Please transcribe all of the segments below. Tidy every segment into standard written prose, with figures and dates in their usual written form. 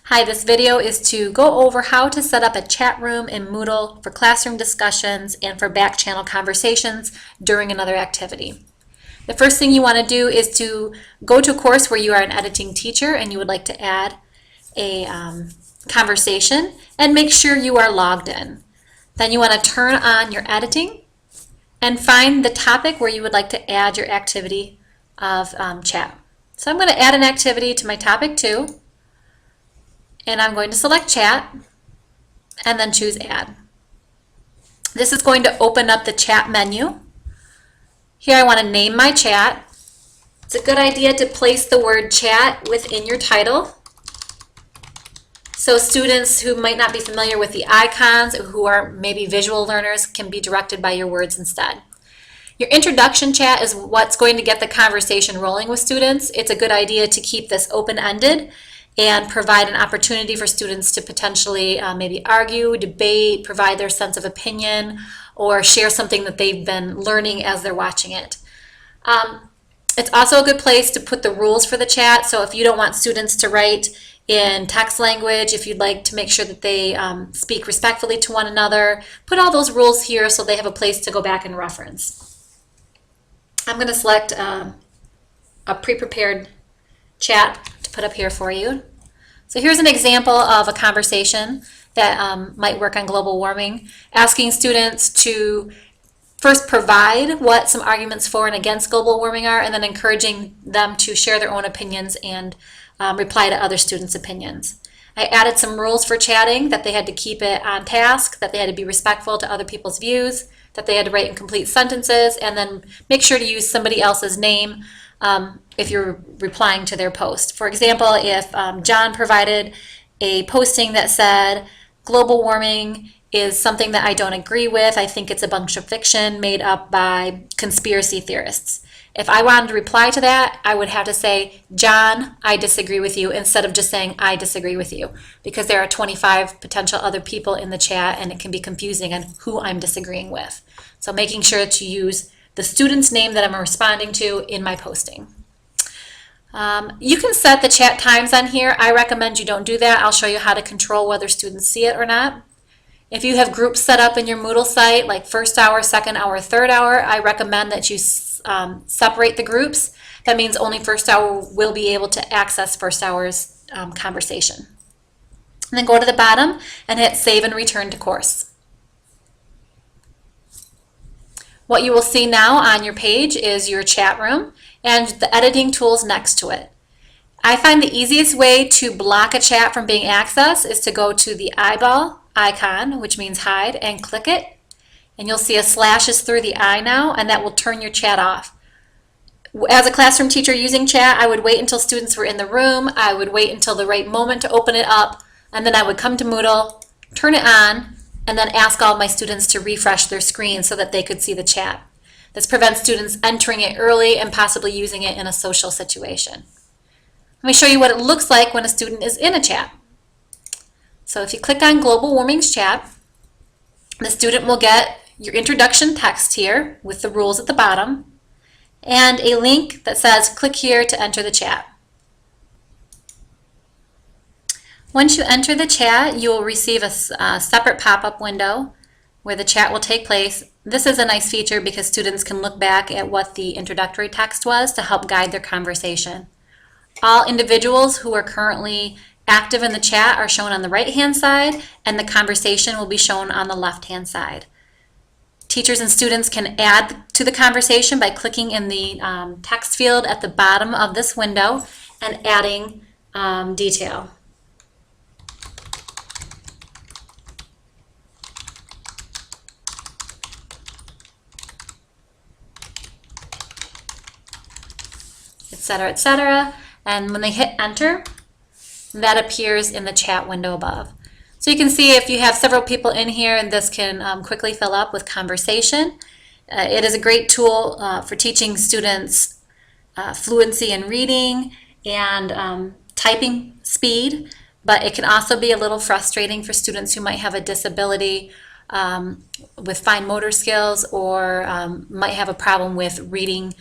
Hi, this video is to go over how to set up a chat room in Moodle for classroom discussions and for back channel conversations during another activity. The first thing you want to do is to go to a course where you are an editing teacher and you would like to add a conversation, and make sure you are logged in. Then you want to turn on your editing and find the topic where you would like to add your activity of chat. So I'm going to add an activity to my topic 2. And I'm going to select chat and then choose add. This is going to open up the chat menu. Here I want to name my chat. It's a good idea to place the word chat within your title, so students who might not be familiar with the icons or who are maybe visual learners can be directed by your words instead. Your introduction chat is what's going to get the conversation rolling with students. It's a good idea to keep this open-ended and provide an opportunity for students to potentially maybe argue, debate, provide their sense of opinion, or share something that they've been learning as they're watching it. It's also a good place to put the rules for the chat. So if you don't want students to write in text language, if you'd like to make sure that they speak respectfully to one another, put all those rules here so they have a place to go back and reference. I'm going to select a pre-prepared chat to put up here for you. So here's an example of a conversation that might work on global warming, asking students to first provide what some arguments for and against global warming are, and then encouraging them to share their own opinions and reply to other students' opinions. I added some rules for chatting, that they had to keep it on task, that they had to be respectful to other people's views, that they had to write in complete sentences, and then make sure to use somebody else's name if you're replying to their post. For example, if John provided a posting that said, global warming is something that I don't agree with, I think it's a bunch of fiction made up by conspiracy theorists. If I wanted to reply to that, I would have to say, John, I disagree with you, instead of just saying, I disagree with you, because there are 25 potential other people in the chat and it can be confusing on who I'm disagreeing with. So making sure to use the student's name that I'm responding to in my posting. You can set the chat times on here. I recommend you don't do that. I'll show you how to control whether students see it or not. If you have groups set up in your Moodle site, like first hour, second hour, third hour, I recommend that you separate the groups. That means only first hour will be able to access first hour's conversation. And then go to the bottom and hit save and return to course. What you will see now on your page is your chat room and the editing tools next to it. I find the easiest way to block a chat from being accessed is to go to the eyeball icon, which means hide, and click it. And you'll see a slash is through the eye now, and that will turn your chat off. As a classroom teacher using chat, I would wait until students were in the room. I would wait until the right moment to open it up, and then I would come to Moodle, turn it on, and then ask all my students to refresh their screen so that they could see the chat. This prevents students entering it early and possibly using it in a social situation. Let me show you what it looks like when a student is in a chat. So if you click on Global Warming's chat, the student will get your introduction text here with the rules at the bottom and a link that says click here to enter the chat. Once you enter the chat, you will receive a separate pop-up window where the chat will take place. This is a nice feature because students can look back at what the introductory text was to help guide their conversation. All individuals who are currently active in the chat are shown on the right-hand side, and the conversation will be shown on the left-hand side. Teachers and students can add to the conversation by clicking in the text field at the bottom of this window and adding detail. Etc., etc. And when they hit enter, that appears in the chat window above. So you can see if you have several people in here, and this can quickly fill up with conversation. It is a great tool for teaching students fluency in reading and typing speed, but it can also be a little frustrating for students who might have a disability with fine motor skills or might have a problem with reading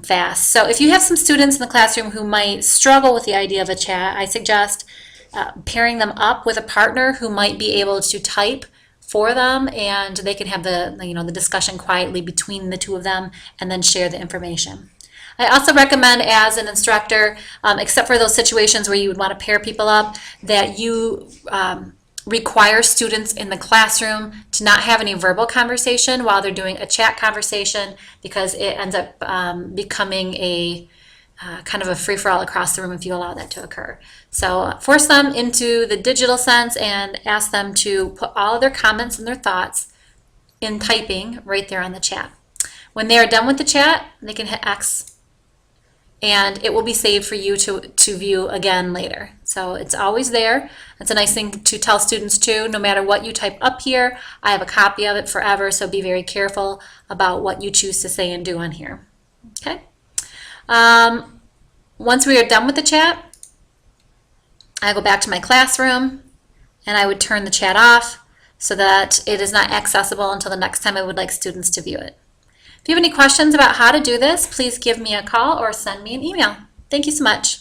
fast. So if you have some students in the classroom who might struggle with the idea of a chat, I suggest pairing them up with a partner who might be able to type for them, and they can have the discussion quietly between the two of them and then share the information. I also recommend, as an instructor, except for those situations where you would want to pair people up, that you require students in the classroom to not have any verbal conversation while they're doing a chat conversation, because it ends up becoming a kind of a free-for-all across the room if you allow that to occur. So force them into the digital sense and ask them to put all of their comments and their thoughts in typing right there on the chat. When they are done with the chat, they can hit X, and it will be saved for you to view again later. So it's always there. That's a nice thing to tell students too. No matter what you type up here, I have a copy of it forever, so be very careful about what you choose to say and do on here. Okay. Once we are done with the chat, I go back to my classroom and I would turn the chat off so that it is not accessible until the next time I would like students to view it. If you have any questions about how to do this, please give me a call or send me an email. Thank you so much.